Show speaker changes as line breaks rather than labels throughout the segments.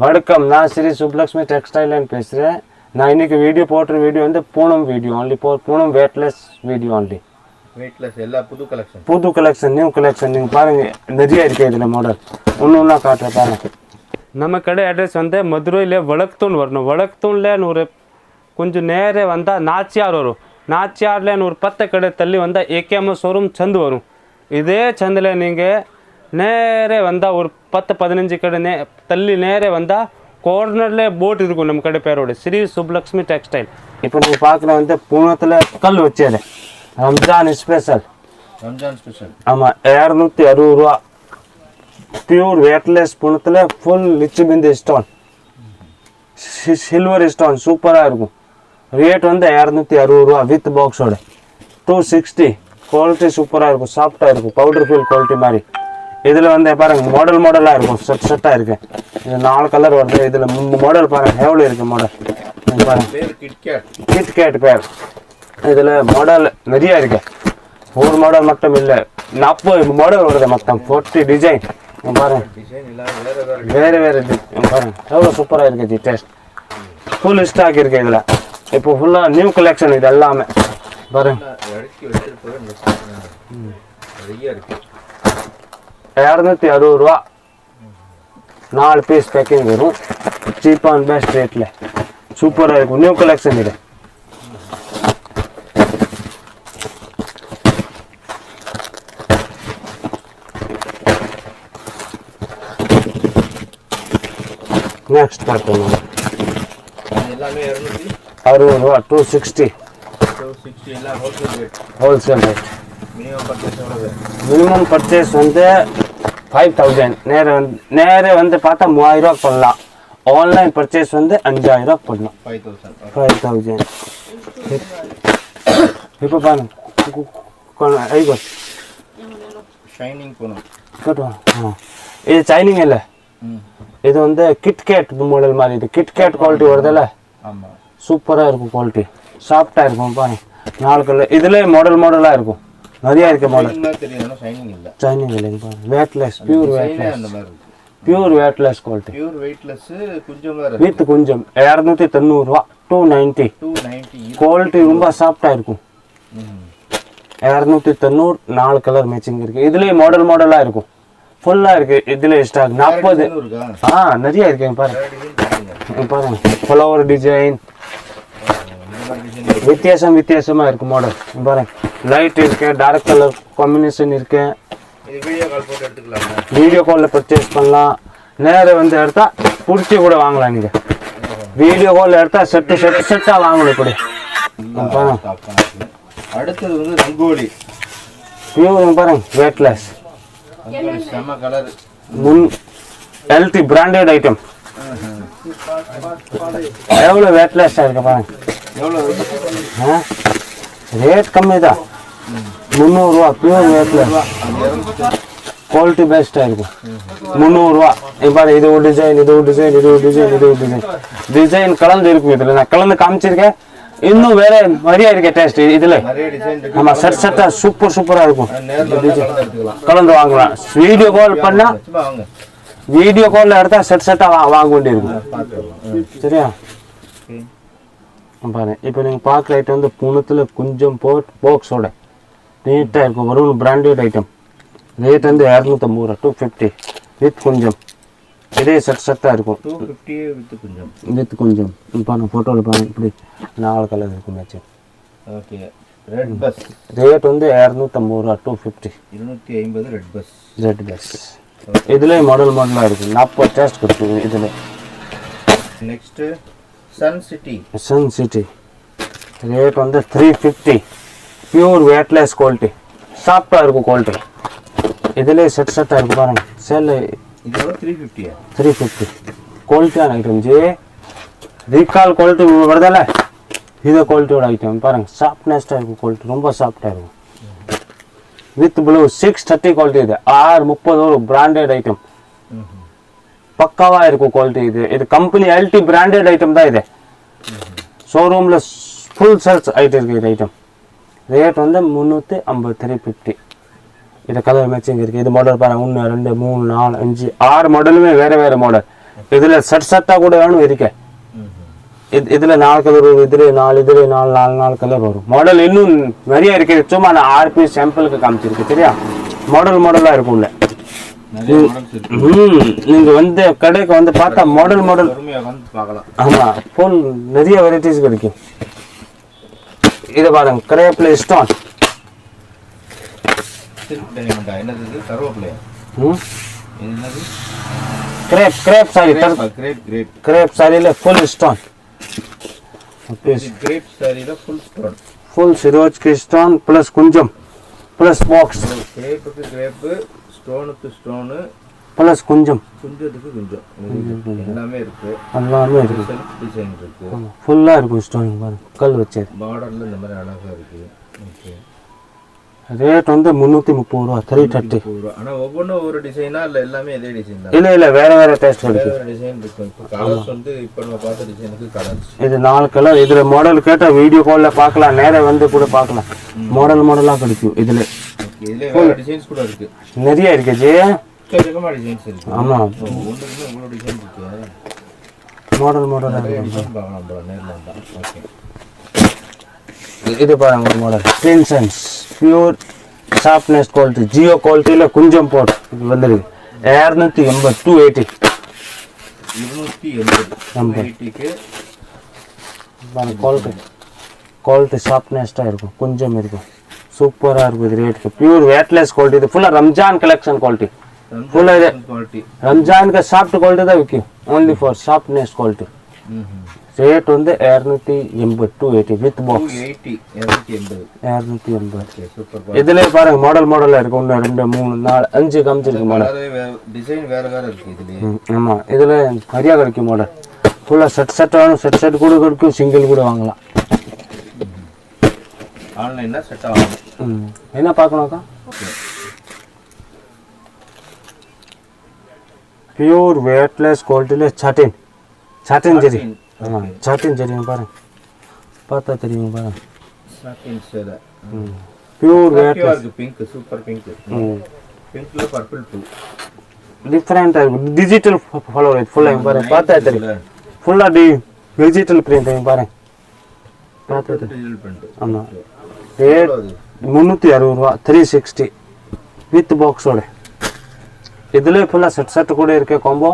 வணக்கம், நான் ஸ்ரீ சுப்லக்ஷ்மி டெக்ஸ்டைல் பேசுகிறேன். நான் இன்னைக்கு வீடியோ போடுற வீடியோ வந்து Poonam video only, Poonam weightless video only.
Weightless எல்லா
புது கலெக்ஷன் நியூ கலெக்ஷன் நீங்கள் பாருங்கள், நிறைய இருக்குது இதில் மாடல். ஒன்று காட்டுற பாருங்க. நம்ம கடை அட்ரஸ் வந்து மதுரையில் வழக்தூன் வரணும். வழக்தூனில் ஒரு கொஞ்சம் நேரே வந்தால் நாச்சியார் வரும். நாச்சியாரில் ஒரு 10 கடை தள்ளி வந்தால் ஏகேஎம் ஷோரூம் சந்து வரும். இதே சந்தில் நீங்கள் நேரே வந்தால் ஒரு 10-15 கடை தள்ளி நேரே வந்தால் கார்னரில் போட் இருக்கும் நம்ம கடை பேரோட ஸ்ரீ சுப்லக்ஷ்மி டெக்ஸ்டைல். இப்போ நீங்கள் பார்க்குற வந்து பூனத்தில் கல் வச்சது ரம்ஜான் ஸ்பெஷல். ஆமாம், 260 ரூபா. பியூர் வெயிட்லெஸ் பூனத்தில் ஃபுல் லிச்சு பிந்து ஸ்டோன், சில்வர் ஸ்டோன் சூப்பராக இருக்கும். ரேட் வந்து 260 ரூபா வித் பாக்ஸோட. 260. குவாலிட்டி சூப்பராக இருக்கும், சாஃப்டாக இருக்கும், பவுடர் ஃபீல் குவாலிட்டி மாதிரி. இதில் வந்து பாருங்கள் மாடலாக இருக்கும், செட்டாக இருக்கு. இது 4 கலர் வருது. இதில் மாடல் பாருங்கள் எவ்வளோ இருக்குது மாடல் பாருங்கள். கிட்கேட் பேர். இதில் மாடல் நிறையா இருக்கு. ஒரு மாடல் மட்டும் இல்லை, 40 மாடல் வருது மொத்தம். 40 டிசைன் பாருங்கள். வேறு பாருங்கள் எவ்வளோ சூப்பராக இருக்குது. இது டேஸ்ட் ஃபுல் ஸ்டாக் இருக்குது இதில். இப்போ ஃபுல்லாக நியூ கலெக்ஷன் இது எல்லாமே பாருங்க. 260 ரூபா 4 பீஸ் பேக்கிங் வரும். சீப் அண்ட் பெஸ்ட் ரேட்டில் சூப்பராக இருக்கும். நியூ கலெக்ஷன் இது. நெக்ஸ்ட் பார்த்தோம் 60 ரூபா 260 ஹோல்சேல் ரேட். மினிமம் பர்ச்சேஸ் வந்து 5000. நேரே வந்து பார்த்தா 3000 ரூபா பண்ணலாம். ஆன்லைன் பர்ச்சேஸ் வந்து 5000 ரூபா பண்ணலாம். 5000. இப்போ பாருங்க இது சைனிங் இல்லை, இது வந்து கிட்கேட் மாடல் மாதிரி. இது கிட்கேட் குவாலிட்டி வருதுல்ல, சூப்பராக இருக்கும். குவாலிட்டி சாஃப்டாக இருக்கும். பாருங்க 4 கலர். இதுல மாடலாக இருக்கும், நிறைய இருக்கு மாடல். சைனிங் இல்லைங்க பாருங்க. Weightless, pure weightless quality. With குஞ்சம் 290 ரூபா 290. குவாலிட்டி ரொம்ப சாஃப்டாக இருக்கும். 290. 4 கலர் மேட்சிங் இருக்கு. இதுலேயே மாடலாக இருக்கும், ஃபுல்லாக இருக்கு. இதுல ஸ்டாக் 40. நிறைய இருக்கு பாருங்க. ஃப்ளவர் டிசைன் வித்தியாசமா இருக்கு மாடல் பாருங்க. லைட் இருக்கு, டார்க் கலர் காம்பினேஷன் இருக்கு. வீடியோ காலில் பர்ச்சேஸ் பண்ணலாம். நேரம் வந்து எடுத்தா பிடிச்சி கூட வாங்கலாம். நீங்க வீடியோ காலில் எடுத்தா செட்டா வாங்கணும். இப்படி
அடுத்தது வந்து ரங்கோலி
பியூர் பாருங்க. Weightless LD branded item. எவ்வளோ வெயிட்லெஸ்ஸாக இருக்கு பாருங்க. ரேட் கம்மி தான், 300 ரூபா. பியூர் வெயிட்லெஸ், குவாலிட்டி பெஸ்ட்டாக இருக்கும். 300 ரூபா. பாரு, இது ஒரு டிசைன், டிசைன் கலந்து இருக்கும். இதில் நான் கலந்து காமிச்சிருக்கேன். இன்னும் வேற நிறைய இருக்கு டேஸ்ட் இதுல. ஆமா, செட்டா சூப்பரா இருக்கும். கலந்து வாங்கலாம். வீடியோ கால் பண்ணா, வீடியோ கால்ல எடுத்தா செட்டா வாங்க வேண்டியிருக்கும். சரியா பாருங்க. இப்போ நீங்கள் பார்க்குற ஐட்டம் வந்து பூனத்தில் கொஞ்சம் பாக்ஸோட நீட்டாக இருக்கும். ஒரு பிராண்டட் ஐட்டம். ரேட் வந்து 250 ரூபா 250 வித் கொஞ்சம். இதே செட்டாக இருக்கும். வித் கொஞ்சம் பாருங்க. ஃபோட்டோவில் பாருங்க, இப்படி 4 கலர் இருக்கும் மேட்சிங். ரேட் வந்து 250 ரூபா 250.
250
ரெட் பஸ். இதுலேயே மாடலாக இருக்கும். 40 டேஸ்ட் கொடுக்குது இதில்.
Next Sun city. ரேட் வந்து 350. பியூர் வெயிட்லெஸ் குவாலிட்டி, சாஃப்டாக இருக்கும் குவாலிட்டி. இதிலே செட்டாக இருக்கும் பாருங்க. சேல் 350. குவாலிட்டியான ஐட்டம். ரீகால் குவாலிட்டி வருதில்ல, இது குவாலிட்டியோட ஐட்டம் பாருங்க. சாஃப்ட்னஸ்டாக இருக்கும் குவாலிட்டி, ரொம்ப சாஃப்டாக இருக்கும். With blue 630 quality. இது 630 ஒரு பிராண்டட் ஐட்டம். பக்காவாக இருக்கும் குவாலிட்டி. இது கம்பெனி எல்டி பிராண்டட் ஐட்டம் தான். இது ஷோரூமில் ஃபுல் சேல்ஸ் ஆகிட்டு இருக்கு இது ஐட்டம். ரேட் வந்து 350 350. இது கலர் மேட்சிங் இருக்குது. இது மாடல் பாருங்கள் 1 2 3 4 5 6 மாடலுமே வேறு மாடல். இதுல சட்டா கூட வேணும் இருக்கு. இதுல 4 கலர் வரும், இதுல 4 கலர் வரும். மாடல் இன்னும் நிறைய இருக்கு. சும்மா நான் 6 பீஸ் சாம்பிளுக்கு காமிச்சிருக்கேன். சரியா? மாடலா இருக்கும்ல. நீங்க வந்து கடைக்கு வந்து பார்த்தா மாடல் ஆமா ஃபுல் நிறைய வெரைட்டிஸ் கிடைக்கும். இத பாருங்க, கிரேப்ல ஸ்டோன். கிரேப் சாரி, கிரேப் சாரியில ஃபுல் ஸ்டோன்.
கிரேப் சாரியில
ஃபுல் சிரோஜ்கி ஸ்டோன் பிளஸ் குஞ்சம் பிளஸ் பாக்ஸ்.
கிரேப்புக்கு கிரேப்பு, ஸ்டோனுக்கு ஸ்டோனு
பிளஸ் குஞ்சம்,
குஞ்சத்துக்கு குஞ்சம், எல்லாமே இருக்கு. டிசைன் இருக்கு,
ஃபுல்லா இருக்கும் ஸ்டோன். பாருங்க கல் வச்சது.
பார்டர்ல இந்த மாதிரி அழகா இருக்கு. ஓகே.
ரேட் வந்து 330 ரூபா, 330.
ஆனா ஒவ்வொன்றும் ஒரு டிசைனா இல்ல எல்லாமே இதே டிசைன் தான்?
இல்ல வேற டேஸ்ட் இருக்கு.
வேற டிசைன் இருக்கு. இப்போ கலர்ஸ் வந்து இப்போ நம்ம பார்த்த டிசைனுக்கு கலர்ஸ்
இது 4 கலர். இதுல மாடல் கேட்டா வீடியோ கால்ல பார்க்கலாம், நேரா வந்து கூட பார்க்கலாம். மாடலா கிடைக்கும் இதுல.
ஓகே. இதுல வேற டிசைன்ஸ் கூட இருக்கு,
நிறைய இருக்கு ஜி.
எக்கச்சக்கமா டிசைன்ஸ் இருக்கு.
ஆமா,
ஒண்ணுக்கு இவ்வளவு டிசைன் இருக்கு.
மாடலா
டிசைன் பார்க்கலாம் bro, நேர்ல வந்தா. ஓகே.
இது பாருங்க ஒரு மாடல் பிரின்சன்ஸ் பியூர் ஷார்ப்னஸ் குவாலிட்டி, ஜியோ குவாலிட்டியில குஞ்சம் போட் வந்துருக்கு. 280 280
280
பாருங்க. குவாலிட்டி ஷார்ப்னஸ்டா இருக்கும், குஞ்சம் இருக்கும், சூப்பரா இருக்கும். இது ரேட்டுக்கு பியூர் வேட்லெஸ் குவாலிட்டி. இது ஃபுல்லா ரம்ஜான் கலெக்ஷன் குவாலிட்டி. ஃபுல்லா இது ரம்ஜான் का सॉफ्ट क्वालिटी தான் விக்கும், only for sharpness quality. Rate வந்து 280 280 வித் பாக்ஸ். 280
சூப்பர்.
இதுல பாருங்க மாடலா இருக்கு. 1 2 3 4 5 காமிச்சிருக்கு மாடல்.
டிசைன் வேற இருக்கு இதுல.
ஆமா, இதுல நிறைய கிடைக்கும் மாடல். ஃபுல்லா செட் வேணும், செட் கூட கிடைக்கும், சிங்கிள் கூட வாங்கலாம்.
ஆன்லைன்ல செட் ஆகும்.
என்ன பார்க்கணும்க்கா? பியூர் வெயிட்லெஸ் குவாலிட்டில சாட்டின் ஜெரி. ஆமா, சாட்டின் ஜெரி பாருங்க, பார்த்தா தெரியும் பாருங்க.
சாட்டின் சேல.
Pure weightless
pink, super pink. பிங்க்ல பர்பிள் டூ
டிஃபரெண்டா இருக்கு. டிஜிட்டல் ஃபாலோவர் ஃபுல்லா பாருங்க, பார்த்தா தெரியும். ஃபுல்லா டிஜிட்டல் பிரிண்ட் பாருங்க, பார்த்தா
டிஜிட்டல் பிரிண்ட்.
ஆமா. ரேட் 360 ரூபா, 360 வித் பாக்ஸோட. இதுல ஃபுல்லா செட் கூட இருக்கு காம்போ.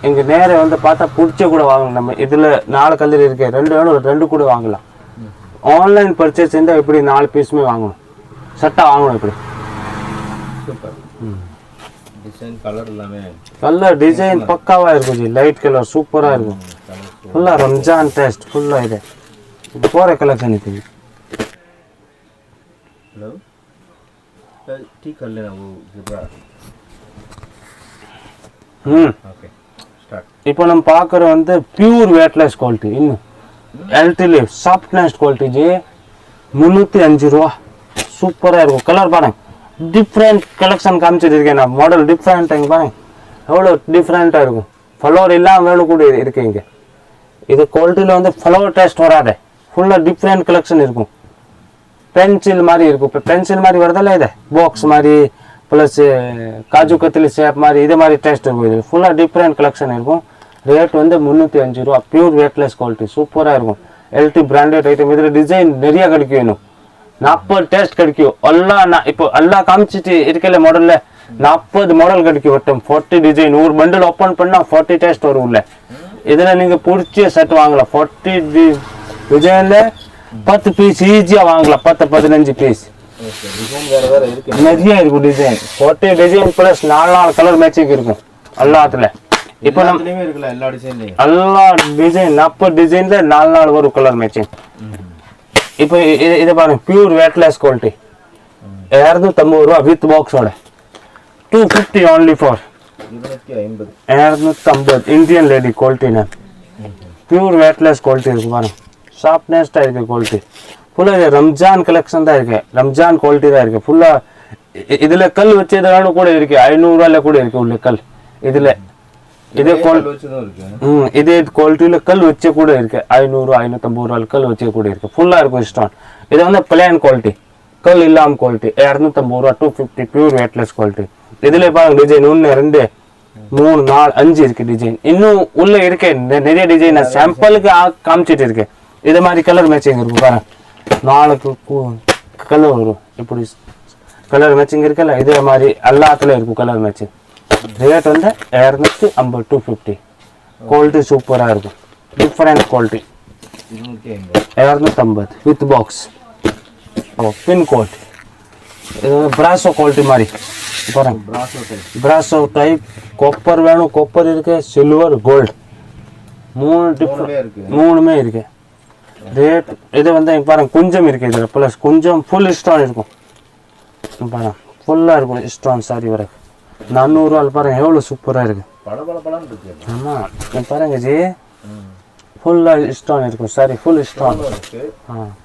இங்க நேரே வந்து பார்த்தா பிடிச்ச கூட வாங்கலாம். நம்ம இதுல 4 கலர் இருக்கு, 2 வேணும் 2 கூட வாங்கலாம். ஆன்லைன் பர்ச்சேஸ் இருந்தா இப்படி 4 பீஸுமே வாங்கணும், செட்டா வாங்கணும். இப்படி
சூப்பர் டிசைன், கலர் எல்லாமே
கலர் டிசைன் பக்காவா இருக்கும் ஜி. லைட் கலர் சூப்பரா இருக்கும். ஃபுல்லா ரம்ஜான் டேஸ்ட் ஃபுல்லா. இது போற கலெக்ஷன் இது.
हेलो ठीक कर लेना वो ज़ेब्रा. Okay start.
இப்போ நம்ம பார்க்குற வந்து பியூர் வெயிட்லெஸ் குவாலிட்டி. இன்னும் எல்டிலே சாஃப்ட்னஸ் குவாலிட்டி ஜி. 305 ரூபா, சூப்பராக இருக்கும். கலர் பாருங்க, டிஃப்ரெண்ட் கலெக்ஷன் காமிச்சிருக்கேன் நான். மாடல் டிஃப்ரெண்ட் பாருங்க, எவ்வளோ டிஃப்ரெண்ட்டாக இருக்கும். ஃப்ளவர் இல்லாமல் வேணும் கூட இருக்கு இங்கே. இது குவாலிட்டியில் வந்து ஃப்ளவர் டேஸ்ட் வராது, ஃபுல்லாக டிஃப்ரெண்ட் கலெக்ஷன் இருக்கும். பென்சில் மாதிரி இருக்கும். இப்போ பென்சில் மாதிரி வரதில்ல, இது பாக்ஸ் மாதிரி ப்ளஸ் காஜு கத்திலி ஷேப் மாதிரி, இது மாதிரி டேஸ்ட் இருக்கும். இது ஃபுல்லாக டிஃப்ரெண்ட் கலெக்ஷன் இருக்கும். ரேட் வந்து 305 ரூபா, பியூர் வெயிட்லெஸ் குவாலிட்டி, சூப்பராக இருக்கும். LD branded item. இதில் டிசைன் நிறைய கிடைக்கும், இன்னும் 40 டேஸ்ட் கிடைக்கும். இப்போ எல்லாம் காமிச்சிட்டு இருக்கல மாடலில் 40 மாடல் கிடைக்கும். வட்டம் 40 டிசைன். ஒரு பண்டில் ஓப்பன் பண்ணால் 40 டேஸ்ட் வரும் உள்ள. இதில் நீங்கள் பிடிச்ச செட் வாங்கலாம். 40 டிசைனில் 10 பீஸ் ஈஸியா வாங்கலாம். 10-15 பீஸ் நிறைய இருக்கும். Design 40 design plus 4 colour matching இருக்கும் எல்லாத்துல. இப்போ நம்ம
எல்லா டிசைன்லயும்
எல்லா டிசைன் 40 டிசைன்ல 4 வரும் கலர் மேட்சிங். இப்போ இதை பாருங்க, பியூர் வெயிட்லெஸ் குவாலிட்டி 250 ரூபா வித் பாக்ஸோட. 250 only for 250 இந்தியன் லேடி குவாலிட்டினா. பியூர் வெயிட்லெஸ் குவாலிட்டி இருக்கு பாருங்க, ஷார்ப்னஸ்டா இருக்கு குவாலிட்டி. ஃபுல்லா இது ரம்ஜான் கலெக்ஷன் தான் இருக்கு, ரம்ஜான் குவாலிட்டி தான் இருக்கு. ஃபுல்லா இதுல கல் வச்சதுனால கூட இருக்கு, 500 ரூபாயில கூட இருக்கு உள்ள கல். இதுல இதே இதே குவாலிட்டியில கல் வச்ச கூட இருக்கு. 500 550 ரூபாய் கல் வச்ச கூட இருக்கு. ஃபுல்லா இருக்கும் ஸ்டோன். இது வந்து பிளான் குவாலிட்டி, கல் இல்லாம குவாலிட்டி. 250 ரூபா 250 பியூர் வெயிட்லெஸ் குவாலிட்டி. இதுல பாருங்க டிசைன் 1 2 மூணு நாலு அஞ்சு இருக்கு டிசைன். இன்னும் உள்ள இருக்கு நிறைய டிசைன். நான் சாம்பிளுக்கு காமிச்சிட்டு இருக்கேன். இது மாதிரி கலர் மேட்சிங் இருக்கும் பாருங்க. 4 கலர் வரும். இப்படி கலர் மேட்சிங் இருக்குல்ல, இதே மாதிரி எல்லாத்துலயும் இருக்கும் கலர் மேட்சிங். ரேட் வந்து 250 250. குவாலிட்டி சூப்பரா இருக்கும். Different quality. 250 with box. Pin coat. இது வந்து பிராசோ குவாலிட்டி மாதிரி பாருங்க. Brasso type. காப்பர் வேணும், காப்பர் இருக்கு. சில்வர், கோல்டு, 3 டிஃபரெண்ட், 3மே இருக்கு. ரேட் இது வந்து பாருங்க கொஞ்சம் இருக்கு. இதில் ப்ளஸ் கொஞ்சம் ஃபுல் ஸ்டோன் இருக்கும் பாருங்க. ஃபுல்லாக இருக்கும் ஸ்டோன் சாரி வர. 400 ரூபா பாருங்க எவ்வளோ சூப்பராக இருக்கு. ஆமாம் பாருங்க ஜி, ஃபுல்லாக ஸ்டோன் இருக்கும் sari. Full stone.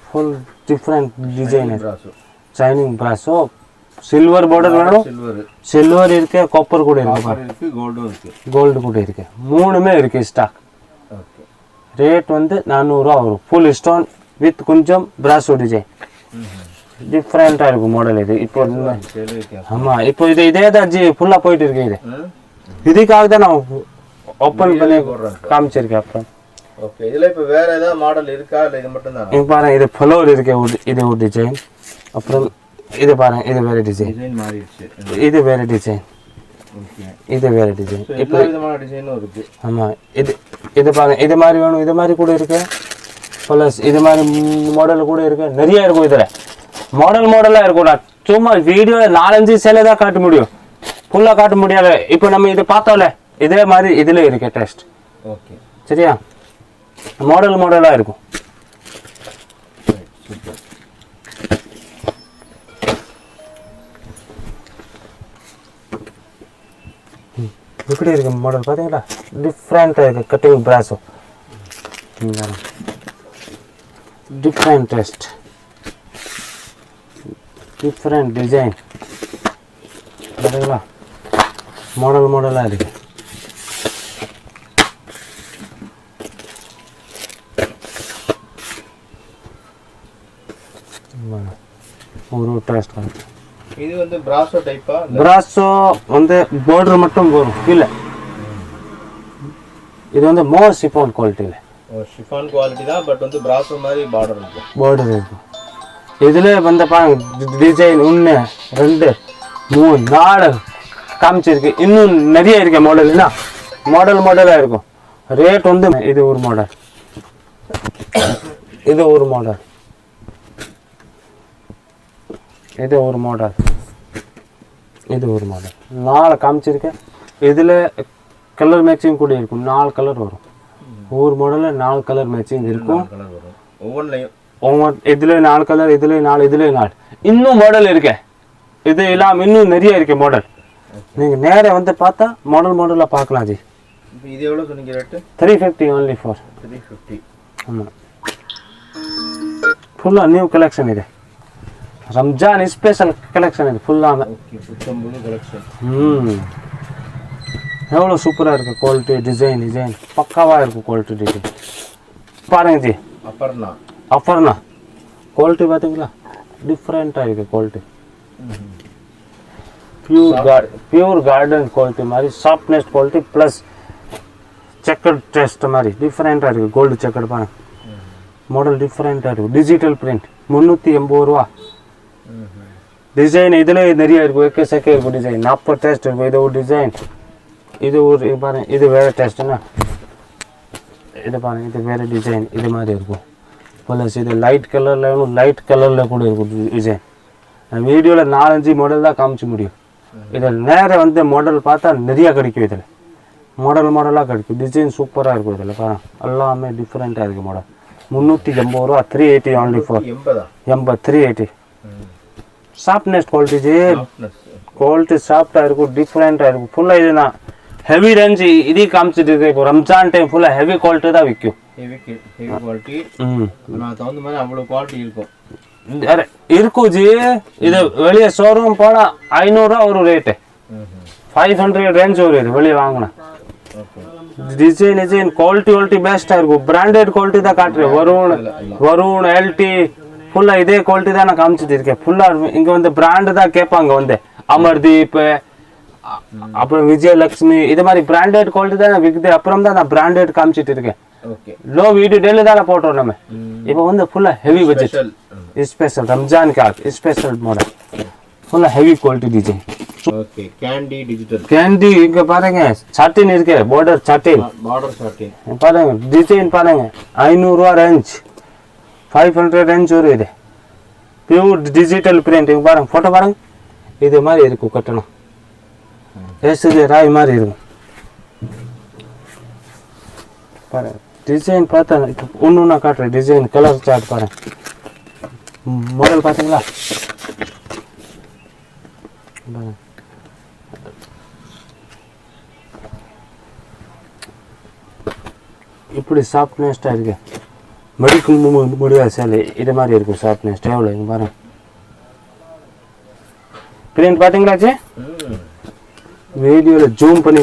Full different design. Shining பிராஸோ. சில்வர் பார்டர் வேணும், சில்வர் இருக்கு. காப்பர் கூட இருக்கு, கோல்டு கூட இருக்கு. 3மே இருக்கு ஸ்டாக். ரேட் வந்து 400 ரூபா வரும். ஃபுல் ஸ்டோன் வித் கொஞ்சம் பிராஸோ டிசைன். டிஃப்ரெண்டா இருக்கும் மாடல் இது. இப்போ ஆமா இப்போ இதே தான் ஜி ஃபுல்லா போயிட்டு இருக்கு. இது இதுக்காக தான் நான் ஓப்பன் பண்ணி காமிச்சிருக்கேன். அப்புறம்
ஓகே, இதுல இப்ப வேற ஏதாவது மாடல் இருக்கா இல்ல இது மட்டும் தான்?
இங்க பாருங்க, இது ஃப்ளவர் இருக்கு. இது ஒரு டிசைன். அப்புறம் இது பாருங்க, இது வேற டிசைன்.
மாறிடுச்சு.
இது வேற டிசைன்.
ஓகே,
இது வேற டிசைன்.
இப்போ விதமான டிசைனும் இருக்கு.
ஆமா இது பாருங்க, இது மாதிரி வேணும், இது மாதிரி கூட இருக்கு. ப்ளஸ் இது மாதிரி மாடல் கூட இருக்கு. நிறைய இருக்கும். இதுல மாடலா இருக்கும். நான் சும்மா வீடியோ 4-5 சேலை தான் காட்ட முடியும், ஃபுல்லா காட்ட முடியாது. இப்போ நம்ம இது பார்த்தோம்ல, இதே மாதிரி இதுல இருக்கு டெஸ்ட்.
ஓகே,
சரியா? மாடலா இருக்கும். இப்படி இருக்கு மாடல் பாத்தீங்களா? டிஃப்ரெண்டா இருக்கு. Cutting பிராஸோ different test, different design பாத்தீங்களா? மாடலா இருக்கு. ஒரு டெஸ்ட்.
இது வந்து பிராசோ டைப்பா?
பிராசோ வந்து border மட்டும் வரும் கீழே. இது வந்து மோர் சிஃபான் குவாலிட்டில.
ஷிஃபான் குவாலிட்டி தான், பட் வந்து பிராசோ மாதிரி border இருக்கும்.
இதுல வந்து பாருங்க டிசைன் 1 2 3 4 காமிச்சிருக்கு. இன்னும் நிறைய இருக்கு மாடல். என்ன மாடலா இருக்கும். ரேட் வந்து இது ஒரு மாடல், இது ஒரு மாடல், இது ஒரு மாடல், இது ஒரு மாடல். 4 காமிச்சிருக்கேன். இதில் கலர் மேட்சிங் கூட இருக்கும். 4 கலர் வரும். ஒவ்வொரு மாடலில் 4 கலர் மேட்சிங் இருக்கும். ஒவ்வொரு இதில் 4 கலர், இதில் 4, இதில் 4. இன்னும் மாடல் இருக்கு. இது எல்லாம் இன்னும் நிறைய இருக்கு மாடல். நீங்கள் நேராக வந்து பார்த்தா மாடலாக பார்க்கலாம் ஜி.
இது எவ்வளோ சொன்னீங்க ரேட்டு?
350 only for
350.
ஆமாம், ஃபுல்லாக நியூ கலெக்ஷன் இது. ரம்ஜான் ஸ்பெஷல் கலெக்ஷன் இது ஃபுல்லாக. எவ்வளோ சூப்பராக இருக்குது. குவாலிட்டி டிசைன் பக்காவாக இருக்கும். குவாலிட்டி டிசைன் பாருங்க ஜி. அஃபர்னா குவாலிட்டி பார்த்தீங்களா? டிஃப்ரெண்ட்டாக இருக்குது குவாலிட்டி. பியூர் கார்டன் குவாலிட்டி மாதிரி softness quality plus checked test மாதிரி டிஃப்ரெண்ட்டாக இருக்குது. கோல்டு செக்கட் பாருங்க. மாடல் டிஃப்ரெண்ட்டாக இருக்கும். டிஜிட்டல் பிரிண்ட் 380 ரூபா. டிசைன் இதில் நிறைய இருக்கும். எக்கச்சக்க இருக்கும் டிசைன். 40 டெஸ்ட் இருக்கும். இது ஒரு டிசைன். இது ஒரு பாருங்க, இது வேறு டெஸ்ட்டுன்னா இது பாருங்க, இது வேறு டிசைன். இது மாதிரி இருக்கும். ப்ளஸ் இது லைட் கலரில் வேணும், லைட் கலரில் கூட இருக்கும் டிசைன். நான் வீடியோவில் 4-5 மாடல் தான் காமிச்சு முடியும். இதில் நேராக வந்து மாடல் பார்த்தா நிறைய கிடைக்கும். இதில் மாடலாக கிடைக்கும். டிசைன் சூப்பராக இருக்கும். இதில் பாருங்க, எல்லாமே டிஃப்ரெண்ட்டாக இருக்குது மாடல். 380 ரூபா. 380 only for 380. சாஃப்ட்னஸ் குவாலிட்டி சாஃப்டாக இருக்கும். டிஃப்ரெண்ட்டாக இருக்கும். ஃபுல்லாக இது நான் ஹெவி ரேஞ்ச் இதே காமிச்சிட்டு இருக்கேன். இப்போ ரம்ஜான் டைம் ஃபுல்லாக ஹெவி குவாலிட்டி தான் விற்கும்.
Heavy quality. நான் தகுந்த மாதிரி அவ்வளோ குவாலிட்டி இருக்கும்.
இருக்கும் ஜி. இது வெளியே ஷோரூம் போனால் 500 ரூபா ஒரு ரேட்டு. 500 ரேஞ்ச் ஒரு இது வெளியே வாங்கினா. டிசைன் குவாலிட்டி பெஸ்ட்டாக இருக்கும். பிராண்டட் குவாலிட்டி தான் காட்டுறேன். வருண் எல்டி ஃபுல்லாக இதே குவாலிட்டி தான் நான் காமிச்சிட்டு இருக்கேன். ஃபுல்லாக இங்கே வந்து பிராண்டு தான் கேட்பாங்க. வந்து அமர்தீப் அப்புறம் விஜயலட்சுமி இது மாதிரி பிராண்டட் குவாலிட்டி தான் விற்குது. அப்புறம் தான் நான் பிராண்டட் காமிச்சிட்டு இருக்கேன்.
ஓகே
லோ வீடியோ டெய்லி தானே போட்டோம் நம்ம. இப்போ வந்து ஃபுல்லாக ஹெவி பட்ஜெட் ஸ்பெஷல் ரம்ஜானுக்கு ஸ்பெஷல் மாடல் ஃபுல்லாக heavy quality design.
Okay candy digital
candy இங்கே பாருங்க சாட்டின் இருக்கு பார்டர் சாட்டின்
பார்டர் ஷார்ட்டிங்
பாருங்க டிசைன் பாருங்க 500 ரூபா ரேஞ்ச் 500 ரேஞ்ச் வரும். இது பியூர் டிஜிட்டல் பிரிண்ட் இங்கே பாருங்க ஃபோட்டோ பாருங்க இது மாதிரி இருக்கும் கட்டணும் ஏசுது ராய் மாதிரி இருக்கும் பாருங்க. டிசைன் பார்த்தா ஒன்று ஒன்றா காட்டுறேன் டிசைன் கலர் சார்ட் பாருங்க மாடல் பார்த்தீங்களா பாருங்க. இப்படி சாஃப்ட்னஸ்டாக இருக்கு மடிக்கும் முடியாது சேலை இது மாதிரி இருக்கும் சாஃப்ட்னஸ் எவ்வளோ இங்கே பாருங்க பிரிண்ட் பார்த்தீங்களாச்சு வீடியோவில் ஜூம் பண்ணி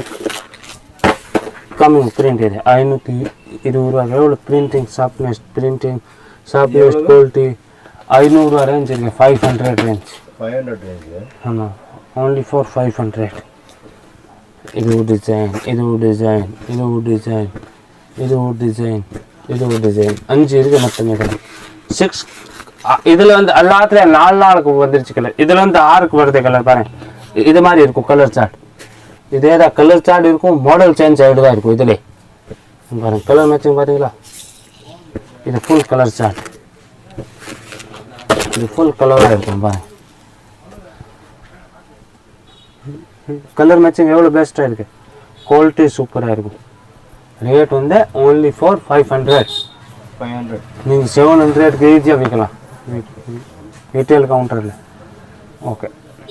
கம்மிங் பிரிண்ட் இது 520 ரூபா எவ்வளோ பிரிண்டிங் சாஃப்ட்னஸ் குவாலிட்டி 500 ரூபா ரேஞ்ச் இருக்கு 500 ரேஞ்ச்
500 ரேஞ்ச்
ஆமாம் only for 500. இது ஒரு டிசைன் இது ஒரு டிசைன் இது ஒரு டிசைன் இது ஒரு டிசைன் இது ஒரு டிசைன் 5 இருக்கு மொத்தமே 6 இதில் வந்து எல்லாத்துலேயும் 4 வந்துருச்சு கலர். இதில் வந்து 6 வருது கலர் பாருங்க இது மாதிரி இருக்கும் கலர் சார்ட் இதே தான் கலர் சார்ட் இருக்கும் மாடல் சேஞ்ச் ஆகிட்டு தான் இருக்கும் இதிலே பாருங்க கலர் மேட்சிங் பார்த்தீங்களா இது ஃபுல் கலர் சார்ட் இது ஃபுல் கலராக இருக்கும் பாருங்க கலர் மேட்சிங் எவ்வளோ பெஸ்ட்டாக இருக்குது குவாலிட்டி சூப்பராக இருக்கும். ரேட் வந்து ஓன்லி ஃபார் 500 நீங்கள் 700க்கு ஈஸியாக விற்கலாம் ரீட்டைல் கவுண்டரில். ஓகே